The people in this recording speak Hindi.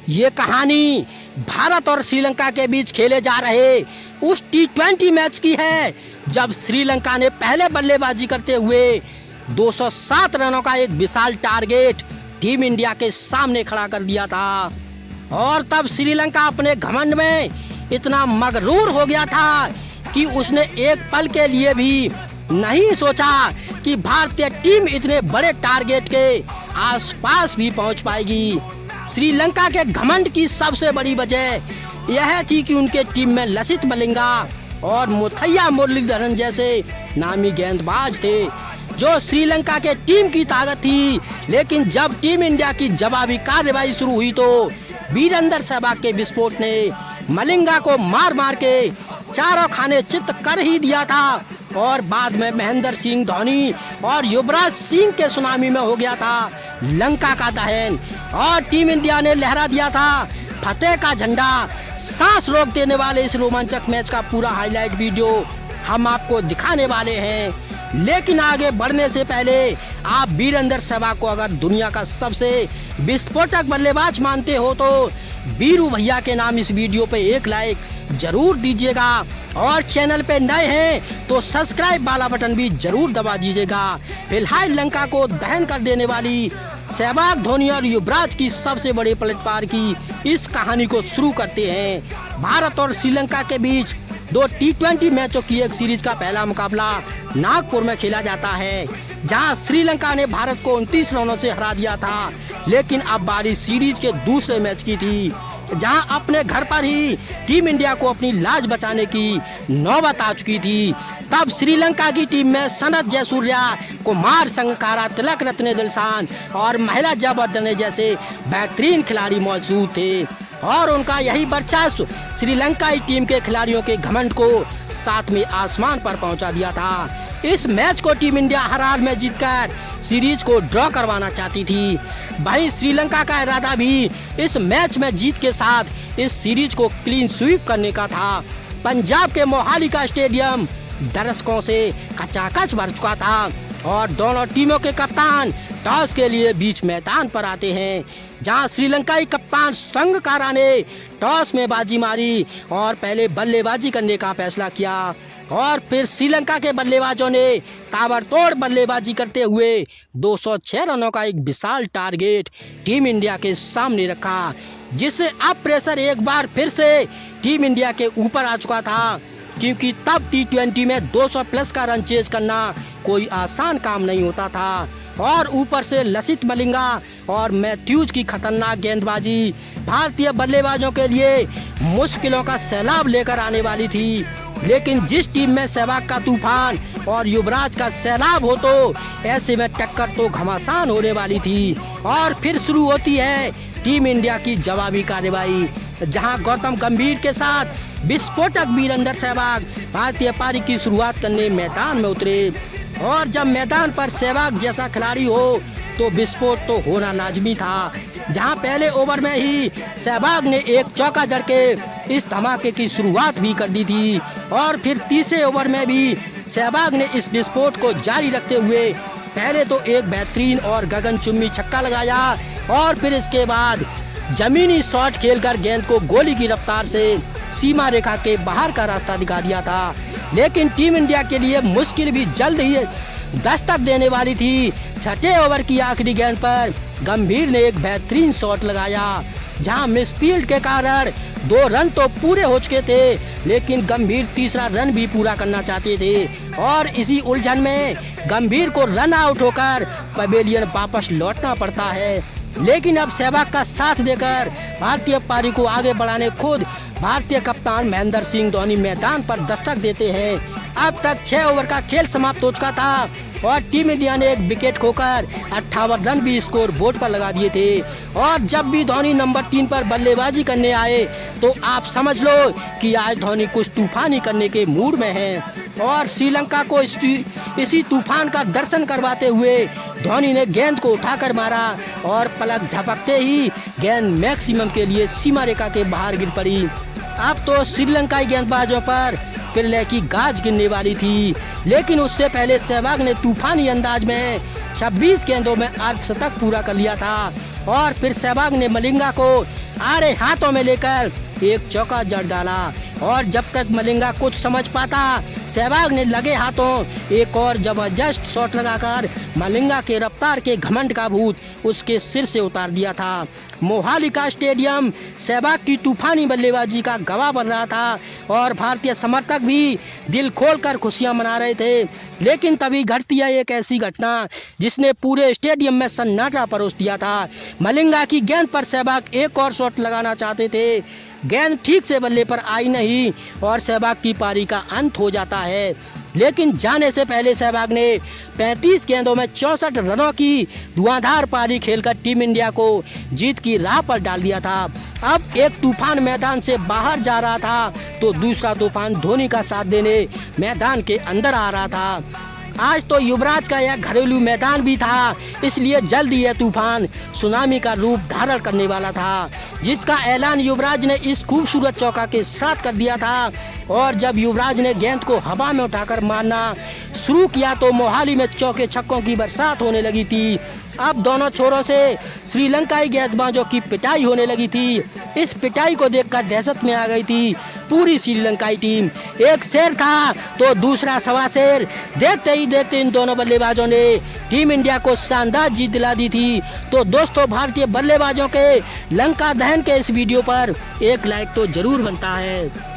ये कहानी भारत और श्रीलंका के बीच खेले जा रहे उस T20 मैच की है जब श्रीलंका ने पहले बल्लेबाजी करते हुए 207 रनों का एक विशाल टारगेट टीम इंडिया के सामने खड़ा कर दिया था। और तब श्रीलंका अपने घमंड में इतना मगरूर हो गया था कि उसने एक पल के लिए भी नहीं सोचा कि भारतीय टीम इतने बड़े टारगेट के आसपास भी पहुंच पाएगी। श्रीलंका के घमंड की सबसे बड़ी वजह यह थी कि उनके टीम में लसित मलिंगा और मुथैया मुरलीधरन जैसे नामी गेंदबाज थे जो श्रीलंका के टीम की ताकत थी। लेकिन जब टीम इंडिया की जवाबी कार्रवाई शुरू हुई तो वीरेंद्र सहवाग के विस्फोट ने मलिंगा को मार मार के चारों खाने चित कर ही दिया था और बाद में महेंद्र सिंह धोनी और युवराज सिंह के सुनामी में हो गया था लंका का दहन और टीम इंडिया ने लहरा दिया था फतेह का झंडा। सांस रोक देने वाले इस रोमांचक मैच का पूरा हाईलाइट वीडियो हम आपको दिखाने वाले हैं। लेकिन आगे बढ़ने से पहले आप वीरेंद्र सहवाग को अगर दुनिया का सबसे विस्फोटक बल्लेबाज मानते हो तो वीरू भैया के नाम इस वीडियो पे एक लाइक जरूर दीजिएगा और चैनल पे नए हैं तो सब्सक्राइब वाला बटन भी जरूर दबा दीजिएगा। फिलहाल लंका को दहन कर देने वाली सहवाग, धोनी और युवराज की सबसे बड़ी पलटवार की इस कहानी को शुरू करते हैं। भारत और श्रीलंका के बीच दो T20 मैचों की एक सीरीज का पहला मुकाबला नागपुर में खेला जाता है जहां श्रीलंका ने भारत को 29 रनों से हरा दिया था। लेकिन अब बारी सीरीज के दूसरे मैच की थी जहां अपने घर पर ही टीम इंडिया को अपनी लाज बचाने की नौबत आ चुकी थी। तब श्रीलंका की टीम में सनत जयसूर्या, कुमार संगकारा, तिलक रत्ने दिलशान और महिला जयवर्धने जैसे बेहतरीन खिलाड़ी मौजूद थे और उनका यही वर्चस्व श्रीलंकाई टीम के खिलाड़ियों के घमंड को सातवें आसमान पर पहुंचा दिया था। इस मैच को टीम इंडिया हर हाल में जीतकर सीरीज को ड्रॉ करवाना चाहती थी। वहीं श्रीलंका का इरादा भी इस मैच में जीत के साथ इस सीरीज को क्लीन स्वीप करने का था। पंजाब के मोहाली का स्टेडियम दर्शकों से खचाखच भर चुका था और दोनों टीमों के कप्तान टॉस के लिए बीच मैदान पर आते हैं जहां श्रीलंकाई कप्तान संगकारा ने टॉस में बाजी मारी और पहले बल्लेबाजी करने का फैसला किया और फिर श्रीलंका के बल्लेबाजों ने ताबड़तोड़ बल्लेबाजी करते हुए 206 रनों का एक विशाल टारगेट टीम इंडिया के सामने रखा, जिससे अब प्रेशर एक बार फिर से टीम इंडिया के ऊपर आ चुका था क्योंकि तब T20 में 200 प्लस का रन चेज करना कोई आसान काम नहीं होता था और ऊपर से लसित मलिंगा और मैथ्यूज की खतरनाक गेंदबाजी भारतीय बल्लेबाजों के लिए मुश्किलों का सैलाब लेकर आने वाली थी। लेकिन जिस टीम में सहवाग का तूफान और युवराज का सैलाब हो तो ऐसे में टक्कर तो घमासान होने वाली थी। और फिर शुरू होती है टीम इंडिया की जवाबी कार्रवाई जहां गौतम गंभीर के साथ विस्फोटक वीरेंद्र सहवाग भारतीय पारी की शुरुआत करने मैदान में उतरे और जब मैदान पर सहवाग जैसा खिलाड़ी हो तो विस्फोट तो होना लाजमी था। जहां पहले ओवर में ही सहवाग ने एक चौका जड़ के इस धमाके की शुरुआत भी कर दी थी और फिर तीसरे ओवर में भी सहवाग ने इस विस्फोट को जारी रखते हुए पहले तो एक बेहतरीन और गगनचुम्बी छक्का लगाया और फिर इसके बाद जमीनी शॉट खेलकर गेंद को गोली की रफ्तार से सीमा रेखा के बाहर का रास्ता दिखा दिया था। लेकिन टीम इंडिया के लिए मुश्किल भी जल्द ही दस्तक देने वाली थी। छठे ओवर की आखिरी गेंद पर गंभीर ने एक बेहतरीन शॉट लगाया जहां मिसफील्ड के कारण 2 रन तो पूरे हो चुके थे लेकिन गंभीर तीसरा रन भी पूरा करना चाहते थे और इसी उलझन में गंभीर को रन आउट होकर पवेलियन वापस लौटना पड़ता है। लेकिन अब सहवाग का साथ देकर भारतीय पारी को आगे बढ़ाने खुद भारतीय कप्तान महेंद्र सिंह धोनी मैदान पर दस्तक देते हैं। अब तक 6 ओवर का खेल समाप्त हो चुका था और टीम इंडिया ने एक विकेट खोकर 58 रन भी स्कोर बोर्ड पर लगा दिए थे और जब भी धोनी नंबर 3 पर बल्लेबाजी करने आए तो आप समझ लो कि आज धोनी कुछ तूफानी करने के मूड में हैं और श्रीलंका को इसी तूफान का दर्शन करवाते हुए धोनी ने गेंद को उठाकर मारा और पलक झपकते ही गेंद मैक्सिमम के लिए सीमा रेखा के बाहर गिर पड़ी। अब तो श्रीलंकाई गेंदबाजों पर पिल्ले की गाज गिरने वाली थी लेकिन उससे पहले सहवाग ने तूफानी अंदाज में 26 गेंदों में अर्धशतक पूरा कर लिया था और फिर सहवाग ने मलिंगा को आड़े हाथों में लेकर एक चौका जड़ डाला और जब तक मलिंगा कुछ समझ पाता सहवाग ने लगे हाथों एक और जबरदस्त शॉट लगाकर मलिंगा के रफ्तार के घमंड का भूत उसके सिर से उतार दिया था। मोहाली का स्टेडियम सहवाग की तूफानी बल्लेबाजी का गवाह बन रहा था और भारतीय समर्थक भी दिल खोलकर खुशियां मना रहे थे। लेकिन तभी घटती है एक ऐसी घटना जिसने पूरे स्टेडियम में सन्नाटा परोस दिया था। मलिंगा की गेंद पर सहवाग एक और शॉट लगाना चाहते थे, गेंद ठीक से बल्ले पर आई नहीं और सहवाग की पारी का अंत हो जाता है। लेकिन जाने से पहले सहवाग ने 35 गेंदों में 64 रनों की धुआंधार पारी खेलकर टीम इंडिया को जीत की राह पर डाल दिया था। अब एक तूफान मैदान से बाहर जा रहा था तो दूसरा तूफान धोनी का साथ देने मैदान के अंदर आ रहा था। आज तो युवराज का यह घरेलू मैदान भी था, इसलिए जल्द ही यह तूफान सुनामी का रूप धारण करने वाला था, जिसका ऐलान युवराज ने इस खूबसूरत चौका के साथ कर दिया था। और जब युवराज ने गेंद को हवा में उठाकर मारना शुरू किया तो मोहाली में चौके छक्कों की बरसात होने लगी थी। अब दोनों छोरों से श्रीलंकाई गेंदबाजों की पिटाई होने लगी थी। इस पिटाई को देखकर दहशत में आ गई थी पूरी श्रीलंकाई टीम। एक शेर था तो दूसरा सवा शेर। देखते ही देखते इन दोनों बल्लेबाजों ने टीम इंडिया को शानदार जीत दिला दी थी। तो दोस्तों, भारतीय बल्लेबाजों के लंका दहन के इस वीडियो पर एक लाइक तो जरूर बनता है।